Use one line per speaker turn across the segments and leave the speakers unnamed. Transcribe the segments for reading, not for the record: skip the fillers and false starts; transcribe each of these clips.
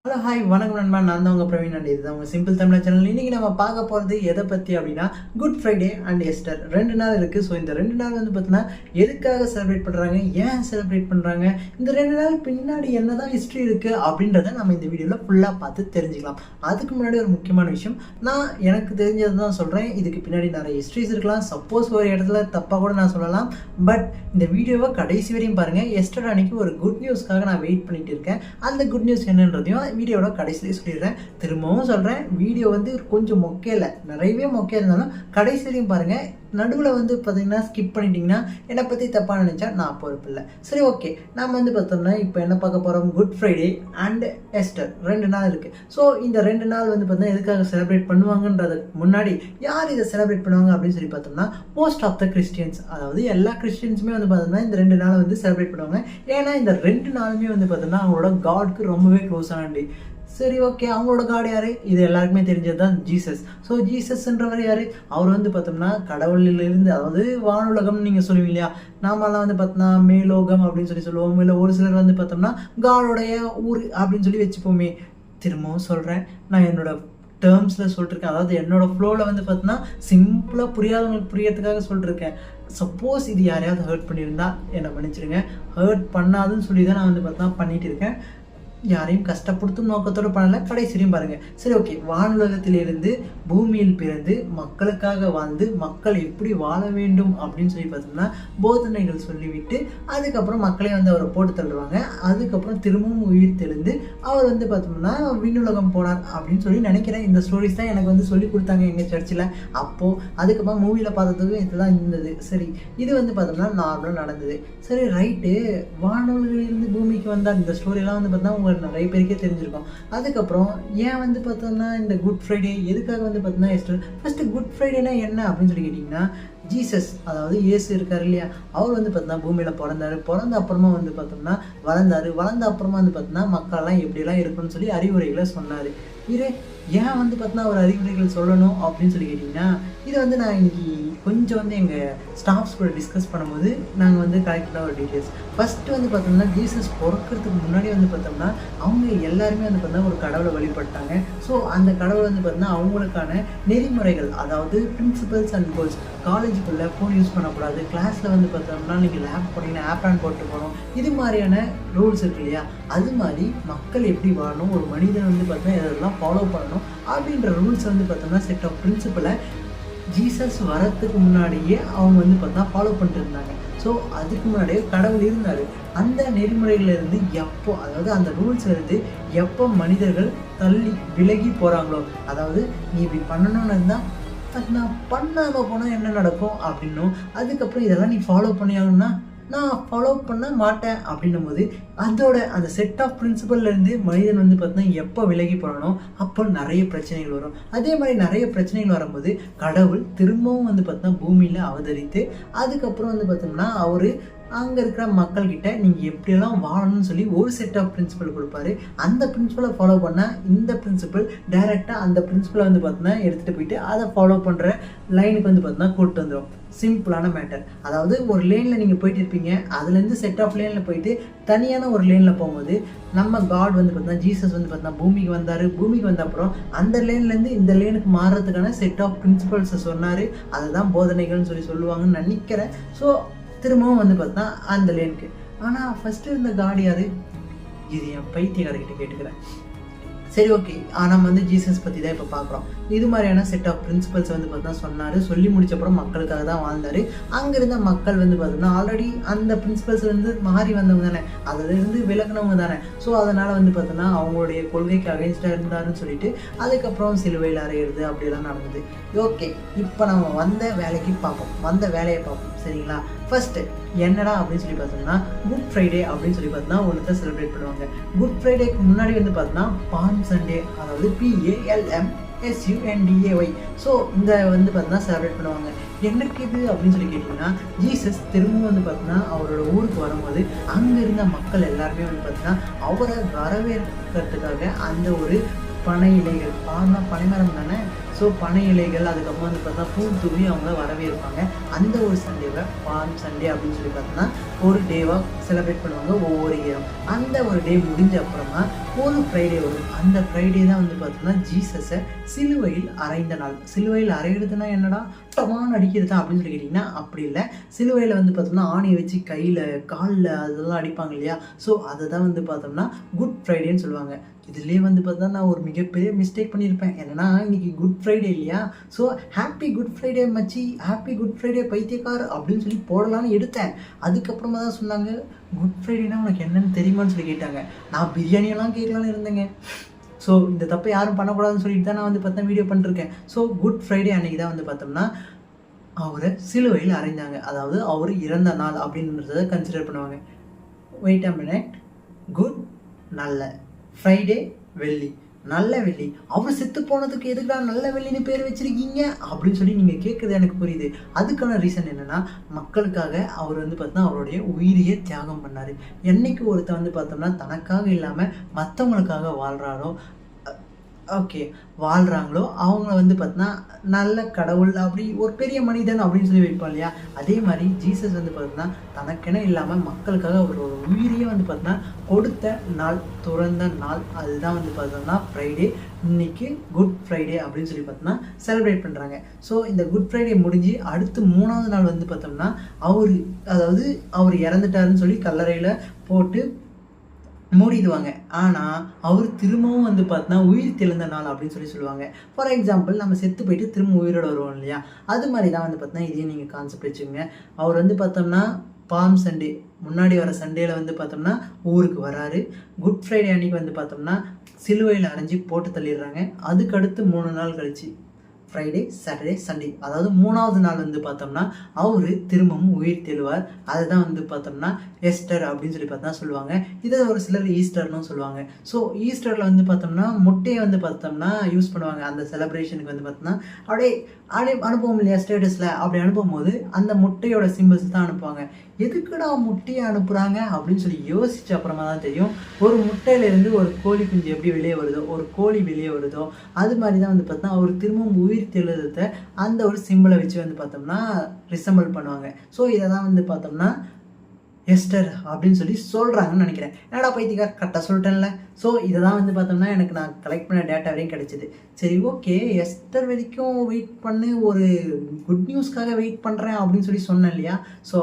Hello hi வணக்கம் நண்பா. நான் தான் உங்கள் பிரவீன் அண்ட் இதுதான் உங்கள் சிம்பிள் தமிழ் சேனல். இன்றைக்கி நம்ம பார்க்க போகிறது எதை பற்றி அப்படின்னா குட் ஃப்ரைடே அண்ட் எஸ்டர் 2 நாள் இருக்குது. ஸோ இந்த 2 நாள் வந்து பார்த்தீங்கன்னா எதுக்காக செலிப்ரேட் பண்ணுறாங்க, ஏன் செலிப்ரேட் பண்ணுறாங்க, இந்த 2 நாள் பின்னாடி என்ன தான் ஹிஸ்ட்ரி இருக்குது அப்படின்றத நம்ம இந்த வீடியோவில் ஃபுல்லாக பார்த்து தெரிஞ்சுக்கலாம். அதுக்கு முன்னாடி ஒரு முக்கியமான விஷயம், நான் எனக்கு தெரிஞ்சது தான் சொல்கிறேன். இதுக்கு பின்னாடி நிறைய ஹிஸ்ட்ரிஸ் இருக்கலாம். சப்போஸ் ஒரு இடத்துல தப்பாக கூட நான் சொல்லலாம். பட் இந்த வீடியோவை கடைசி வரையும் பாருங்கள். எஸ்டர் அன்னைக்கு ஒரு குட் நியூஸ்க்காக நான் வெயிட் பண்ணிட்டு இருக்கேன். அந்த குட் நியூஸ் என்னன்றதையும் வீடியோட கடைசியிலே சொல்லிடுறேன். திரும்பவும் சொல்கிறேன், வீடியோ வந்து கொஞ்சம் மொக்கையில் நிறையவே மொக்கையாக இருந்தாலும் கடைசி வரையும் பாருங்கள். நடுவில் வந்து பார்த்தீங்கன்னா ஸ்கிப் பண்ணிட்டீங்கன்னா என்னை பற்றி தப்பாக நினச்சா நான் பொறுப்பு இல்லை. சரி, ஓகே. நம்ம வந்து பார்த்தோம்னா இப்போ என்ன பார்க்க போகிறோம், குட் ஃப்ரைடே அண்ட் எஸ்டர் 2 நாள் இருக்குது. ஸோ இந்த 2 நாள் வந்து பார்த்தீங்கன்னா எதுக்காக செலிப்ரேட் பண்ணுவாங்கன்றதுக்கு முன்னாடி யார் இதை செலிப்ரேட் பண்ணுவாங்க அப்படின்னு சொல்லி பார்த்தோம்னா மோஸ்ட் ஆஃப் த கிறிஸ்டியன்ஸ், அதாவது எல்லா கிறிஸ்டியன்ஸுமே வந்து பார்த்தோம்னா இந்த 2 நாளை வந்து செலிப்ரேட் பண்ணுவாங்க. ஏன்னா இந்த 2 நாளுமே வந்து பார்த்தோம்னா அவங்களோட காட்க்கு ரொம்பவே க்ளோஸான டே. சரி, ஓகே. அவங்களோட காட் யார், இது எல்லாருக்குமே தெரிஞ்சது தான், ஜீசஸ். ஸோ ஜீசஸ்ன்றவர் யார், அவர் வந்து பார்த்தோம்னா கடவுளிலிருந்து, அதாவது வானுலகம்னு நீங்கள் சொல்லுவீங்க இல்லையா, நாமெல்லாம் வந்து பார்த்தோம்னா மேலோகம் அப்படின்னு சொல்லி சொல்லுவோம். இல்லை ஒரு சிலர் வந்து பார்த்தோம்னா காடோடைய ஊர் அப்படின்னு சொல்லி வச்சுப்போமே. திரும்பவும் சொல்கிறேன், நான் என்னோட டேர்ம்ஸில் சொல்லிட்டுருக்கேன். அதாவது என்னோட ஃப்ளோவில் வந்து பார்த்தோன்னா சிம்பிளாக புரியாதவங்களுக்கு புரியறதுக்காக சொல்லிட்டுருக்கேன். சப்போஸ் இது யாரையாவது ஹர்ட் பண்ணியிருந்தா என்னை மன்னிச்சிடுங்க. ஹர்ட் பண்ணாதுன்னு சொல்லி தான் நான் வந்து பார்த்தா பண்ணிகிட்டு இருக்கேன். யாரையும் கஷ்டப்படுத்தும் நோக்கத்தோடு பண்ணலை. கடைசியும் பாருங்கள். சரி, ஓகே. வானுலகத்திலிருந்து பூமியில் பிறந்து மக்களுக்காக வாழ்ந்து மக்கள் எப்படி வாழ வேண்டும் அப்படின்னு சொல்லி பார்த்தோம்னா போதனைகள் சொல்லிவிட்டு அதுக்கப்புறம் மக்களே வந்து அவரை போட்டு தள்ளுவாங்க. அதுக்கப்புறம் திரும்பவும் உயிர் தெளிந்து அவர் வந்து பார்த்தோம்னா விண்ணுலகம் போனார் அப்படின்னு சொல்லி நினைக்கிறேன். இந்த ஸ்டோரிஸ் தான் எனக்கு வந்து சொல்லி கொடுத்தாங்க எங்கள் சர்ச்சில். அப்போது அதுக்கப்புறம் மூவியில் பார்த்ததுக்கு இதெல்லாம் இருந்தது. சரி, இது வந்து பார்த்தோம்னா நார்மலாக நடந்தது. சரி, ரைட்டு. வானுலகிலிருந்து பூமிக்கு வந்தால் இந்த ஸ்டோரியெல்லாம் வந்து பார்த்தோம்னா நிறைய பேருக்கே தெரிஞ்சிருக்கும். அதுக்கப்புறம் ஏன் வந்து பார்த்தோம்னா இந்த குட் ஃப்ரைடே எதுக்காக வந்து பார்த்தோம்னா எஸ்டர். ஃபர்ஸ்ட் குட் ஃப்ரைடேனா என்ன அப்படின்னு சொல்லி கேட்டிங்கன்னா, ஜீசஸ், அதாவது இயேசு இருக்கார் இல்லையா, அவர் வந்து பார்த்தோம்னா பூமியில் பிறந்த அப்புறமா வந்து பார்த்தோம்னா வளர்ந்த அப்புறமா வந்து பார்த்தோம்னா மக்கள்லாம் எப்படிலாம் இருக்குன்னு சொல்லி அறிவுரைகளை சொன்னார். இது ஏன் வந்து பார்த்தோம்னா ஒரு அறிவுரைகள் சொல்லணும் அப்படின்னு சொல்லி கேட்டிங்கன்னா, இதை வந்து நான் இன்னைக்கு கொஞ்சம் வந்து எங்கள் ஸ்டாஃப்ஸ் கூட டிஸ்கஸ் பண்ணும்போது நாங்கள் வந்து கலெக்டடாக ஒரு டீட்டெயில்ஸ். ஃபஸ்ட்டு வந்து பார்த்தோம்னா ஜீசஸ் பிறக்கிறதுக்கு முன்னாடி வந்து பார்த்தோம்னா அவங்க எல்லாருமே வந்து பார்த்தோம்னா ஒரு கடவுளை வழிபட்டாங்க. ஸோ அந்த கடவுளை வந்து பார்த்தோம்னா அவங்களுக்கான நெறிமுறைகள், அதாவது பிரின்சிபல்ஸ் அண்ட் கோல்ஸ், காலேஜுக்குள்ளே ஃபோன் யூஸ் பண்ணக்கூடாது, கிளாஸில் வந்து பார்த்தோம்னா நீங்கள் லேப் போனீங்கன்னா ஆப்ரான் போட்டு போகணும், இது மாதிரியான ரூல்ஸ் இருக்கு இல்லையா. அது மாதிரி மக்கள் எப்படி வாழணும், ஒரு மனிதன் வந்து பார்த்தோம்னா இதெல்லாம் ஃபாலோ பண்ணணும் அப்படின்ற ரூல்ஸ் வந்து பார்த்தோம்னா செட் ஆஃப் பிரின்சிபலை ஜீசஸ் வரத்துக்கு முன்னாடியே அவங்க வந்து பார்த்தா ஃபாலோ பண்ணிட்டு இருந்தாங்க. ஸோ அதுக்கு முன்னாடியே கடவுள் இருந்தார். அந்த நெறிமுறையிலிருந்து எப்போ, அதாவது அந்த ரூல்ஸ்லேருந்து எப்போ மனிதர்கள் தள்ளி விலகி போகிறாங்களோ, அதாவது நீ இப்படி பண்ணணும்னு இருந்தால் அது நான் பண்ணாமல் போனால் என்ன நடக்கும் அப்படின்னும், அதுக்கப்புறம் இதெல்லாம் நீ ஃபாலோ பண்ணியாகணும்னா நான் ஃபாலோ பண்ண மாட்டேன் அப்படின்னும் போது அதோட அந்த செட் ஆஃப் பிரின்சிபல்லேருந்து மனிதன் வந்து பார்த்தீங்கன்னா எப்போ விலகி போடணும் அப்போ நிறைய பிரச்சனைகள் வரும். அதே மாதிரி நிறைய பிரச்சனைகள் வரும்போது கடவுள் திரும்பவும் வந்து பார்த்தீங்கன்னா பூமியில் அவதரித்து அதுக்கப்புறம் வந்து பார்த்தோம்னா அவர் அங்கே இருக்கிற மக்கள்கிட்ட நீங்கள் எப்படியெல்லாம் வாழணும்னு சொல்லி ஒரு செட் ஆஃப் பிரின்சிபல் கொடுப்பாரு. அந்த பிரின்சிபலை ஃபாலோ பண்ணால் இந்த பிரின்சிபல் டைரெக்டாக அந்த பிரின்சிபலை வந்து பார்த்தீங்கன்னா எடுத்துகிட்டு போயிட்டு அதை ஃபாலோ பண்ணுற லைனுக்கு வந்து பார்த்தீங்கன்னா கூப்பிட்டு வந்துடும். சிம்பிளான மேட்டர். அதாவது ஒரு லேனில் நீங்கள் போயிட்டு இருப்பீங்க, அதுலேருந்து செட் ஆஃப் லேனில் போயிட்டு தனியான ஒரு லேனில் போகும்போது நம்ம காட் வந்து பார்த்தீங்கன்னா ஜீசஸ் வந்து பார்த்தீங்கன்னா பூமிக்கு வந்தார். பூமிக்கு வந்த அப்புறம் அந்த லேன்லேருந்து இந்த லேனுக்கு மாறுறதுக்கான செட் ஆஃப் பிரின்சிபல்ஸை சொன்னார். அதுதான் போதனைகள்னு சொல்லி சொல்லுவாங்கன்னு நினைக்கிறேன். ஸோ திரும்பவும் வந்து பார்த்தா அந்த லேனுக்கு. ஆனால் ஃபஸ்ட்டு இருந்த காட் யார், இது என் பைத்தியக்காரர்கிட்ட கேட்டுக்கிறேன். சரி, ஓகே. நம்ம வந்து ஜீசஸ் பற்றி தான் இப்போ பார்க்குறோம். இது மாதிரியான செட் ஆஃப் பிரின்சிபல்ஸ் வந்து பார்த்தா சொன்னார். சொல்லி முடிச்சப்பறம் மக்களுக்காக தான் வாழ்ந்தார். அங்கே இருந்த மக்கள் வந்து பார்த்தோம்னா ஆல்ரெடி அந்த பிரின்சிபல்ஸ்லேருந்து மாறி வந்தவங்க தானே, அதிலிருந்து விலகினவங்க தானே. ஸோ அதனால் வந்து பார்த்தோன்னா அவங்களுடைய கொள்கைக்கு அகெயின்ஸ்டாக இருந்தாருன்னு சொல்லிட்டு அதுக்கப்புறம் சிலுவையில் அறையிறது அப்படியெல்லாம் நடந்தது. ஓகே, இப்போ நம்ம வந்த வேலையை பார்ப்போம். சரிங்களா. ஃபர்ஸ்ட்டு என்னடா அப்படின்னு சொல்லி பார்த்தோம்னா குட் ஃப்ரைடே அப்படின்னு சொல்லி பார்த்தோம்னா ஒன்று செலிப்ரேட் பண்ணுவாங்க. குட் ஃப்ரைடேக்கு முன்னாடி வந்து பார்த்தோம்னா பாம் சண்டே, அதாவது PALMSUNDAY. ஸோ இந்த வந்து பார்த்தோம்னா செலிப்ரேட் பண்ணுவாங்க. எனக்கு இது அப்படின்னு சொல்லி கேட்டிங்கன்னா, ஜீசஸ் திரும்பவும் வந்து பார்த்தோம்னா அவரோட ஊருக்கு வரும்போது அங்கே இருந்த மக்கள் எல்லாருமே வந்து பார்த்தோம்னா அவரை வரவேற்கிறதுக்காக அந்த ஒரு பனை இலைகள், பனைமரம் தானே. ஸோ ஸோ பனை இலைகள் அதுக்கப்புறம் வந்து பார்த்தா பூ தூவி அவங்கள வரவேற்பாங்க. அந்த ஒரு சண்டேவை பாம் சண்டே அப்படின்னு சொல்லி பார்த்தோன்னா ஒரு டேவாக செலிப்ரேட் பண்ணுவாங்க ஒவ்வொரு இயரும். அந்த ஒரு டே முடிஞ்ச அப்புறமா ஒரு ஃப்ரைடே வரும். அந்த ஃப்ரைடே தான் வந்து பார்த்தோம்னா ஜீசஸை சிலுவையில் அறைந்த நாள். சிலுவையில் அறைகிறதுனா என்னடா டமான்னு அடிக்கிறதா அப்படின்னு சொல்லி கேட்டிங்கன்னா அப்படி இல்லை. சிலுவையில் வந்து பார்த்தோம்னா ஆணியை வச்சு கையில் காலில் அதெல்லாம் அடிப்பாங்க இல்லையா, ஸோ அதை தான் வந்து பார்த்தோம்னா குட் ஃப்ரைடேன்னு சொல்லுவாங்க. இதுலேயே வந்து பார்த்தா நான் ஒரு மிகப்பெரிய மிஸ்டேக் பண்ணியிருப்பேன். என்னன்னா இன்னைக்கு குட் ஃப்ரைடே இல்லையா, ஸோ ஹாப்பி குட் ஃப்ரைடே மச்சி, ஹாப்பி குட் ஃப்ரைடே பைத்தியக்கார் அப்படின்னு சொல்லி போடலான்னு எடுத்தேன். அதுக்கப்புறமா தான் சொன்னாங்க குட் ஃப்ரைடேனா உனக்கு என்னன்னு தெரியுமான்னு சொல்லி கேட்டாங்க. நான் பிரியாணியெல்லாம் கேட்கலான்னு இருந்தேங்க. ஸோ இந்த தப்பை யாரும் பண்ணக்கூடாதுன்னு சொல்லிட்டு தான் நான் வந்து பார்த்தா வீடியோ பண்ணிருக்கேன். ஸோ குட் ஃப்ரைடே அன்றைக்கி தான் வந்து பார்த்தோம்னா அவரை சிலுவையில் அறைந்தாங்க. அதாவது அவர் இறந்த நாள் அப்படின்றத கன்சிடர் பண்ணுவாங்க. Wait a minute. குட் நல்ல, ஃப்ரைடே வெள்ளி, நல்ல வெள்ளி. அவர் செத்து போனதுக்கு எதுக்குடா நல்ல வெள்ளின்னு பேர் வச்சிருக்கீங்க அப்படின்னு சொல்லி நீங்கள் கேட்குறது எனக்கு புரியுது. அதுக்கான ரீசன் என்னென்னா மக்களுக்காக அவர் வந்து பார்த்தோன்னா அவருடைய உயிரியை தியாகம் பண்ணார். என்னைக்கு ஒருத்தர் வந்து பார்த்தோம்னா தனக்காக இல்லாமல் மற்றவங்களுக்காக வாழ்கிறாரோ வாழ்கிறாங்களோ அவங்கள வந்து பார்த்தோன்னா நல்ல கடவுள் அப்படி ஒரு பெரிய மனிதன் அப்படின்னு சொல்லி வைப்போம் இல்லையா, அதே மாதிரி ஜீசஸ் வந்து பார்த்தோன்னா தனக்கென இல்லாமல் மக்களுக்காக அவரோட உயிரியே வந்து பார்த்தோன்னா கொடுத்த நாள், துறந்த நாள். அதுதான் வந்து பார்த்தோம்னா ஃப்ரைடே. இன்னைக்கு குட் ஃப்ரைடே அப்படின்னு சொல்லி பார்த்தோம்னா செலிப்ரேட் பண்ணுறாங்க. ஸோ இந்த குட் ஃப்ரைடே முடிஞ்சு அடுத்து 3வது நாள் வந்து பார்த்தோம்னா அவர் இறந்துட்டாருன்னு சொல்லி கல்லறையில் போட்டு மூடிடுவாங்க. ஆனால் அவர் திரும்பவும் வந்து பார்த்தோன்னா உயிர் தெழுந்த நாள் அப்படின்னு சொல்லி சொல்லுவாங்க. ஃபார் எக்ஸாம்பிள் நம்ம செத்து போயிட்டு திரும்ப உயிரோடு வருவோம் இல்லையா, அது மாதிரி தான் வந்து பார்த்தோன்னா இதையும் நீங்கள் கான்செப்ட் வச்சுக்கோங்க. அவர் வந்து பார்த்தோம்னா பாம் சண்டே முன்னாடி வர சண்டேல வந்து பார்த்தோம்னா ஊருக்கு வராரு. குட் ஃப்ரைடே அன்னைக்கு வந்து பார்த்தோம்னா சிலுவையில் அரைஞ்சி போட்டு தள்ளிடுறாங்க. அதுக்கடுத்து 3 நாள் கழிச்சு ஃப்ரைடே, சாட்டர்டே, சண்டே, அதாவது 3வது நாள் வந்து பார்த்தோம்னா அவர் திரும்பவும் உயிர் தெழுவார். அதை தான் வந்து பார்த்தோம்னா எஸ்டர் அப்படின்னு சொல்லி பார்த்தா சொல்லுவாங்க. இதை ஒரு சிலர் ஈஸ்டர்னு சொல்லுவாங்க. ஸோ ஈஸ்டரில் வந்து பார்த்தோம்னா முட்டையை வந்து பார்த்தோம்னா யூஸ் பண்ணுவாங்க. அந்த செலிப்ரேஷனுக்கு வந்து பார்த்தோம்னா அப்படியே அனுப்புவோம் இல்லையா ஸ்டேட்டஸில், அப்படி அனுப்பும் போது அந்த முட்டையோட சிம்பிள்ஸ் தான் அனுப்புவாங்க. எதுக்குடா முட்டையை அனுப்புகிறாங்க அப்படின்னு சொல்லி யோசிச்ச அப்புறமா தான் தெரியும், ஒரு முட்டையிலேருந்து ஒரு கோழி குஞ்சு எப்படி வெளியே வருதோ, ஒரு கோழி வெளியே வருதோ, அது மாதிரி தான் வந்து பார்த்தோம்னா அவர் திரும்பவும் உயிர் தெழுதத்தை அந்த ஒரு சிம்பிளை வச்சு வந்து பார்த்தோம்னா ரிசம்பிள் பண்ணுவாங்க. ஸோ இதை தான் வந்து பார்த்தோம்னா எஸ்டர் அப்படின்னு சொல்லி சொல்கிறாங்கன்னு நினைக்கிறேன். என்னடா பைத்தியக்கார் கரெக்டாக சொல்லிட்டேன்ல. ஸோ இதை தான் வந்து பார்த்தோம்னா எனக்கு நான் கலெக்ட் பண்ண டேட்டா வரையும் கிடச்சிது. சரி ஓகே, எஸ்டர் வரைக்கும் வெயிட் பண்ணி ஒரு குட் நியூஸ்க்காக வெயிட் பண்ணுறேன் அப்படின்னு சொல்லி சொன்னேன் இல்லையா. ஸோ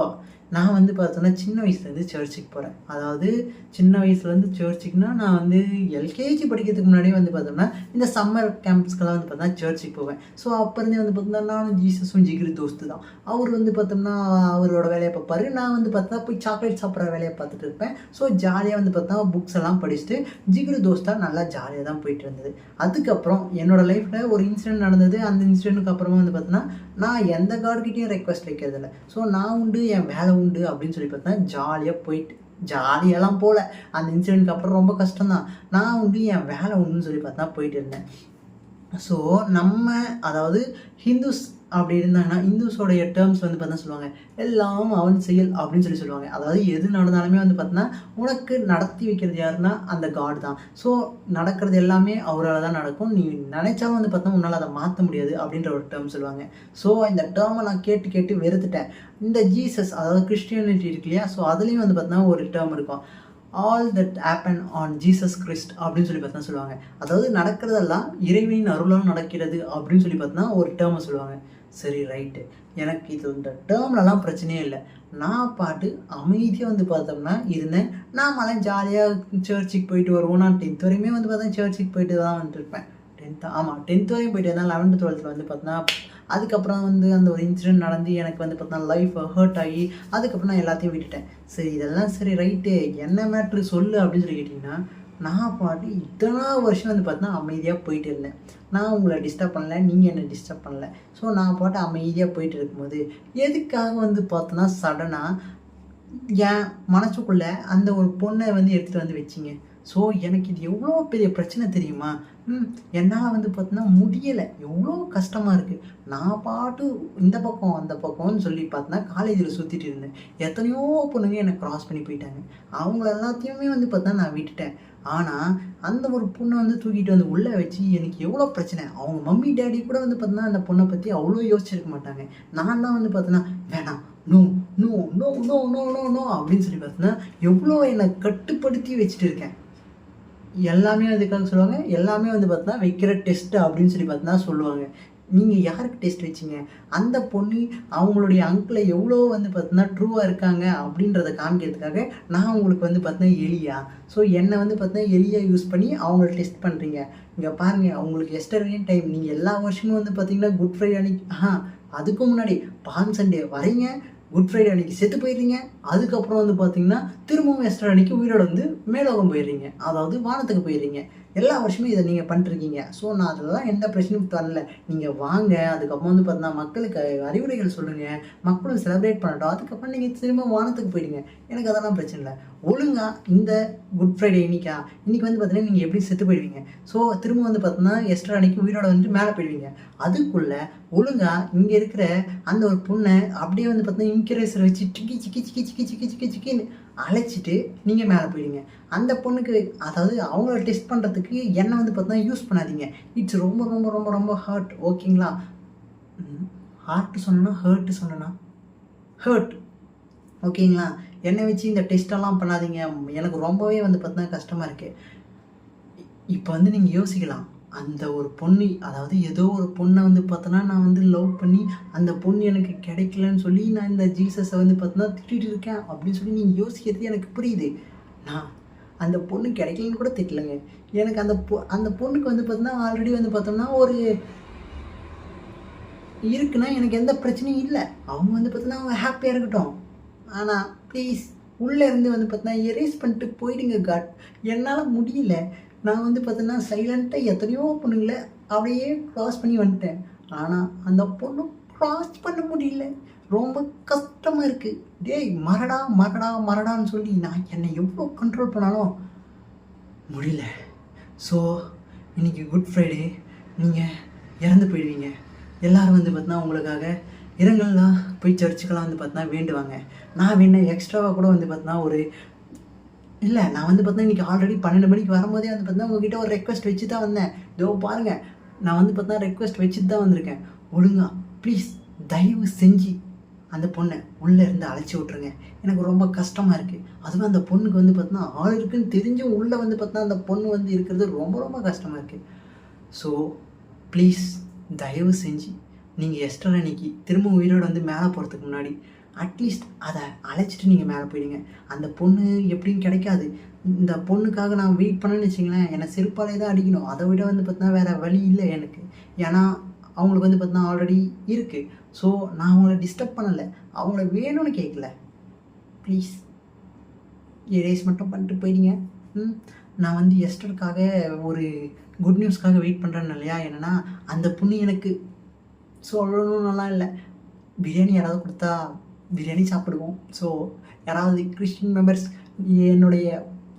நான் வந்து பார்த்தோன்னா சின்ன வயசுலேருந்து சர்ச்சுக்கு போகிறேன். அதாவது சின்ன வயசுலேருந்து சர்ச்சுக்குன்னா நான் வந்து எல்கேஜி படிக்கிறதுக்கு முன்னாடியே வந்து பார்த்தோம்னா இந்த சம்மர் கேம்ப்ஸ்க்கெல்லாம் வந்து பார்த்தோம்னா சர்ச்சுக்கு போவேன். ஸோ அப்போருந்தே வந்து பார்த்தோம்னா நானும் ஜீசஸும் ஜிகிரி தோஸ்து தான். அவர் வந்து பார்த்தோம்னா அவரோட வேலையை பார்ப்பாரு, நான் வந்து பார்த்தா போய் சாக்லேட் சாப்பிட்ற வேலையை பார்த்துட்டு இருப்பேன். ஸோ ஜாலியாக வந்து பார்த்தா புக்ஸ் எல்லாம் படிச்சுட்டு ஜிகிரி தோஸ்தாக நல்லா ஜாலியாக தான் போயிட்டு இருந்தது. அதுக்கப்புறம் என்னோடய லைஃப்பில் ஒரு இன்சிடென்ட் நடந்தது. அந்த இன்சிடென்ட்டுக்கு அப்புறமா வந்து பார்த்தோன்னா நான் எந்த கார்டுகிட்டையும் ரெக்வஸ்ட் வைக்கிறதில்ல. ஸோ நான் உண்டு என் வேலை உண்டு அப்படின்னு சொல்லி பார்த்தா ஜாலியாக போயிட்டு, ஜாலியெல்லாம் போகல, அந்த இன்சிடென்ட்க்கு அப்புறம் ரொம்ப கஷ்டம்தான். நான் உண்டு என் வேலை உண்டுன்னு சொல்லி பார்த்தா போயிட்டு இருந்தேன். ஸோ நம்ம அதாவது ஹிந்துஸ் அப்படி இருந்தாங்கன்னா இந்துஸோடைய டேர்ம்ஸ் வந்து பார்த்தா சொல்லுவாங்க எல்லாம் அவன் செயல் அப்படின்னு சொல்லி சொல்லுவாங்க. அதாவது எது நடந்தாலுமே வந்து பார்த்தோன்னா உனக்கு நடத்தி வைக்கிறது யாருன்னா அந்த காட் தான். ஸோ நடக்கிறது எல்லாமே அவரால் தான் நடக்கும், நீ நினைச்சாலும் வந்து பார்த்தா உன்னால் அதை மாற்ற முடியாது அப்படின்ற ஒரு டேர்ம் சொல்லுவாங்க. ஸோ இந்த டேர்மை நான் கேட்டு கேட்டு வெறுத்துட்டேன். இந்த ஜீசஸ் அதாவது கிறிஸ்டியானிட்டி இருக்கு இல்லையா, ஸோ அதுலேயும் வந்து பார்த்தோன்னா ஒரு டேர்ம் இருக்கும், all that happen on Jesus Christ அப்படின்னு சொல்லி பார்த்தா சொல்லுவாங்க. அதாவது நடக்கிறதெல்லாம் இறைவனின் அருளால் நடக்கிறது அப்படின்னு சொல்லி பார்த்தோன்னா ஒரு டேர்மை சொல்லுவாங்க. சரி ரைட்டு, எனக்கு இது இந்த டேர்ம்லலாம் பிரச்சனையே இல்லை. நான் பாட்டு அமைதியாக வந்து பார்த்தோம்னா இருந்தேன். நாமெல்லாம் ஜாலியாக சர்ச்சுக்கு போயிட்டு வருவோம். நான் 10th வரையுமே வந்து பார்த்தா சர்ச்சுக்கு போயிட்டு தான் வந்துட்டு இருப்பேன். 10th வரையும் போயிட்டு இருந்தால் 11th 12th வந்து பார்த்தோன்னா அதுக்கப்புறம் வந்து அந்த ஒரு இன்சிடென்ட் நடந்து எனக்கு வந்து பார்த்தா லைஃப் ஹர்ட் ஆகி அதுக்கப்புறம் நான் எல்லாத்தையும் விட்டுட்டேன். சரி இதெல்லாம் சரி ரைட்டு, என்ன மேட்ரு சொல்லு அப்படின்னு சொல்லி கேட்டிங்கன்னா, நான் பாட்டு இத்தனை வருஷம் வந்து பார்த்தா அமைதியாக போயிட்டு இருந்தேன். நான் உங்களை டிஸ்டர்ப் பண்ணல, நீங்கள் என்னை டிஸ்டர்ப் பண்ணல. ஸோ நான் பாட்டு அமைதியாக போயிட்டு இருக்கும்போது எதுக்காக வந்து பார்த்தோன்னா சடனாக என் மனசுக்குள்ளே அந்த ஒரு பொண்ணை வந்து எடுத்துகிட்டு வந்து வச்சிங்க. ஸோ எனக்கு இது எவ்வளோ பெரிய பிரச்சனை தெரியுமா. என்னால் வந்து பார்த்தோன்னா முடியலை, எவ்வளோ கஷ்டமாக இருக்குது. நான் பாட்டு இந்த பக்கம் அந்த பக்கம்னு சொல்லி பார்த்தோன்னா காலேஜில் சுற்றிட்டு இருந்தேன். எத்தனையோ பொண்ணுங்க என்னை க்ராஸ் பண்ணி போயிட்டாங்க. அவங்கள எல்லாத்தையுமே வந்து பார்த்தா நான் விட்டுட்டேன். ஆனால் அந்த ஒரு பொண்ணை வந்து தூக்கிட்டு வந்து உள்ளே வச்சு எனக்கு எவ்வளோ பிரச்சனை. அவங்க மம்மி டேடி கூட வந்து பார்த்தீங்கன்னா அந்த பொண்ணை பற்றி அவ்வளோ யோசிச்சிருக்க மாட்டாங்க. நான் தான் வந்து பார்த்தீங்கன்னா வேணாம், no no no no no no no அப்படின்னு சொல்லி பார்த்தீங்கன்னா எவ்வளோ என்னை கட்டுப்படுத்தி வச்சுட்டு இருக்கேன். எல்லாமே அதுக்காக சொல்லுவாங்க, எல்லாமே வந்து பார்த்தீங்கன்னா வைக்கிற டெஸ்ட்டு அப்படின்னு சொல்லி பார்த்தீங்கன்னா சொல்லுவாங்க. நீங்கள் யாருக்கு டெஸ்ட் வச்சிங்க? அந்த பொண்ணு அவங்களுடைய அங்கிளை எவ்வளோ வந்து பார்த்தீங்கன்னா ட்ரூவாக இருக்காங்க அப்படின்றத காமிக்கிறதுக்காக நான் உங்களுக்கு வந்து பார்த்தீங்கன்னா எலியா? ஸோ என்னை வந்து பார்த்தீங்கன்னா எலியா யூஸ் பண்ணி அவங்கள டெஸ்ட் பண்ணுறீங்க. இங்கே பாருங்கள், அவங்களுக்கு எஸ்டர்டே டைம். நீங்கள் எல்லா வருஷமும் வந்து பார்த்தீங்கன்னா குட் ஃப்ரைடே அன்னைக்கு அதுக்கு முன்னாடி பாம் சண்டே வரீங்க, குட் ஃப்ரைடே அன்னைக்கு செத்து போயிடுறீங்க. அதுக்கப்புறம் வந்து பார்த்தீங்கன்னா திரும்பவும் எஸ்டர் அன்னைக்கு உயிரோட வந்து மேலோகம் போயிடுறீங்க, அதாவது வானத்துக்கு போயிடுறீங்க. எல்லா வருஷமும் இதை நீங்கள் பண்ணிருக்கீங்க. ஸோ நான் அதெல்லாம் எந்த பிரச்சனையும் தரல. நீங்கள் வாங்க, அதுக்கப்புறம் வந்து பார்த்தீங்கன்னா மக்களுக்கு அறிவுரைகள் சொல்லுங்கள், மக்களும் செலிப்ரேட் பண்ணட்டும். அதுக்கப்புறம் நீங்கள் திரும்ப வானத்துக்கு போயிடுங்க. எனக்கு அதெல்லாம் பிரச்சனை இல்லை. ஒழுங்காக இந்த குட் ஃப்ரைடே இன்றைக்கி வந்து பார்த்தீங்கன்னா நீங்கள் எப்படி செத்து போயிடுவீங்க. ஸோ திரும்ப வந்து பார்த்தீங்கன்னா எஸ்டர் அன்னைக்கு உயிரோட வந்து மேலே போயிடுவீங்க. அதுக்குள்ளே ஒழுங்காக இங்கே இருக்கிற அந்த ஒரு பொண்ணை அப்படியே வந்து பார்த்தீங்கன்னா இன்க்யூரேசர் வச்சு சிக்கி சிக்கி சிக்கி சிக்கி சிக்கி சிக்கி சிக்கின்னு அழைச்சிட்டு நீங்கள் மேலே போயிடுங்க. அந்த பொண்ணுக்கு, அதாவது அவங்கள டெஸ்ட் பண்ணுறதுக்கு என்னை வந்து பார்த்தீங்கன்னா யூஸ் பண்ணாதீங்க. இட்ஸ் ரொம்ப ரொம்ப ரொம்ப ரொம்ப ஹர்ட். ஓகேங்களா? ஹார்ட்டு சொன்னா ஹர்ட்டு சொன்னா ஹர்ட். ஓகேங்களா? என்னை வச்சு இந்த டெஸ்ட்டெல்லாம் பண்ணாதீங்க. எனக்கு ரொம்பவே வந்து பார்த்தீங்கன்னா கஷ்டமாக இருக்குது. இப்போ வந்து நீங்கள் யோசிக்கலாம், அந்த ஒரு பொண்ணு, அதாவது ஏதோ ஒரு பொண்ணை வந்து பார்த்தோன்னா நான் வந்து லவ் பண்ணி அந்த பொண்ணு எனக்கு கிடைக்கலன்னு சொல்லி நான் இந்த ஜீசஸை வந்து பார்த்தோன்னா திட்டிகிட்டு இருக்கேன் அப்படின்னு சொல்லி நீங்கள் யோசிக்கிறது எனக்கு புரியுது. நான் அந்த பொண்ணு கிடைக்கலன்னு கூட திட்டலைங்க. எனக்கு அந்த பொண்ணுக்கு வந்து பார்த்தோன்னா ஆல்ரெடி வந்து பார்த்தோம்னா ஒரு இருக்குன்னா எனக்கு எந்த பிரச்சனையும் இல்லை. அவங்க வந்து பார்த்தோன்னா அவங்க ஹாப்பியாக இருக்கட்டும். ஆனால் ப்ளீஸ் உள்ளே இருந்து வந்து பார்த்தோன்னா எரேஸ் பண்ணிட்டு போயிடுங்க காட். என்னால் முடியல. நான் வந்து பார்த்தோன்னா சைலண்ட்டாக எத்தனையோ பொண்ணுங்களை அப்படியே க்ராஸ் பண்ணி வந்துட்டேன். ஆனால் அந்த பொண்ணு க்ராஸ் பண்ண முடியல. ரொம்ப கஷ்டமாக இருக்குது. டேய் மரடா மரடா மரடான்னு சொல்லி நான் என்னை எவ்வளோ கண்ட்ரோல் பண்ணாலும் முடியல. ஸோ இன்றைக்கி குட் ஃப்ரைடே, நீங்கள் இறந்து போயிடுவீங்க. எல்லோரும் வந்து பார்த்தீங்கன்னா உங்களுக்காக இரங்கல்லாம் போய் சர்ச்சுக்கெல்லாம் வந்து பார்த்தீங்கன்னா வேண்டுவாங்க. நான் வேணா எக்ஸ்ட்ராவாக கூட வந்து பார்த்தீங்கன்னா ஒரு இல்லை, நான் வந்து பார்த்தீங்கன்னா இன்றைக்கி ஆல்ரெடி 12 மணிக்கு வரும்போதே வந்து பார்த்தீங்கன்னா உங்ககிட்ட ஒரு ரெக்வஸ்ட் வச்சு தான் வந்தேன். இதோ பாருங்கள், நான் வந்து பார்த்தீங்கன்னா ரெக்வஸ்ட் வச்சுட்டு தான் வந்திருக்கேன். ஒழுங்கா ப்ளீஸ் தயவு செஞ்சு அந்த பொண்ணை உள்ளே இருந்து அழைச்சி விட்ருங்க. எனக்கு ரொம்ப கஷ்டமாக இருக்குது. அதுவும் அந்த பொண்ணுக்கு வந்து பார்த்தீங்கன்னா ஆள் இருக்குதுன்னு தெரிஞ்சும் உள்ளே வந்து பார்த்தீங்கன்னா அந்த பொண்ணு வந்து இருக்கிறது ரொம்ப ரொம்ப கஷ்டமாக இருக்குது. ஸோ ப்ளீஸ் தயவு செஞ்சு நீங்கள் எஸ்டர் அன்னைக்கு திரும்ப உயிரோடு வந்து மேலே போகிறதுக்கு முன்னாடி அட்லீஸ்ட் அதை அழைச்சிட்டு நீங்கள் மேலே போயிடுங்க. அந்த பொண்ணு எப்படியும் கிடைக்காது. இந்த பொண்ணுக்காக நான் வெயிட் பண்ணேன்னு வச்சிங்களேன், என்னை செருப்பாலே தான் அடிக்கணும். அதை விட வந்து பார்த்தீங்கன்னா வேறு வழி இல்லை எனக்கு. ஏன்னா அவங்களுக்கு வந்து பார்த்தீங்கன்னா ஆல்ரெடி இருக்குது. ஸோ நான் அவங்கள டிஸ்டர்ப் பண்ணலை, அவங்கள வேணும்னு கேட்கல. ப்ளீஸ் எரேஸ் மட்டும் பண்ணிட்டு போயிடுங்க. நான் வந்து எஸ்டருக்காக ஒரு குட் நியூஸ்க்காக வெயிட் பண்ணுறேன்னு இல்லையா. என்னென்னா அந்த பொண்ணு எனக்கு சொல்லணும் நல்லா இல்லை. பிரியாணி யாராவது கொடுத்தா பிரியாணி சாப்பிடுவோம். ஸோ யாராவது கிறிஸ்டின் மெம்பர்ஸ், என்னுடைய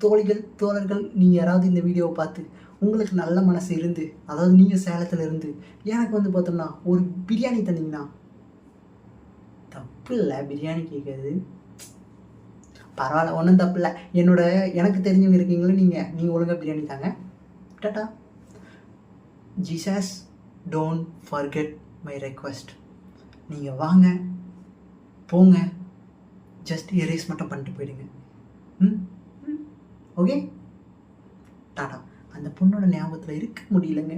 தோழர்கள் நீங்கள் யாராவது இந்த வீடியோவை பார்த்து உங்களுக்கு நல்ல மனசு இருந்து, அதாவது நீங்கள் சேலத்தில் இருந்து எனக்கு வந்து பார்த்தோம்னா ஒரு பிரியாணி தந்தீங்கன்னா, தப்பு இல்லை பிரியாணி கேட்குறது, பரவாயில்ல, ஒன்றும் தப்பு இல்லை. எனக்கு தெரிஞ்சவங்க இருக்கீங்களே, நீங்கள் ஒழுங்காக பிரியாணி தாங்க. Tata. Jesus don't forget my request. நீங்கள் வாங்க போங்க, ஜஸ்ட் எரேஸ் மட்டும் பண்ணிட்டு போயிடுங்க. ஓகே, டாடா. அந்த பொண்ணோட ஞாபகத்தில் இருக்க முடியலங்க.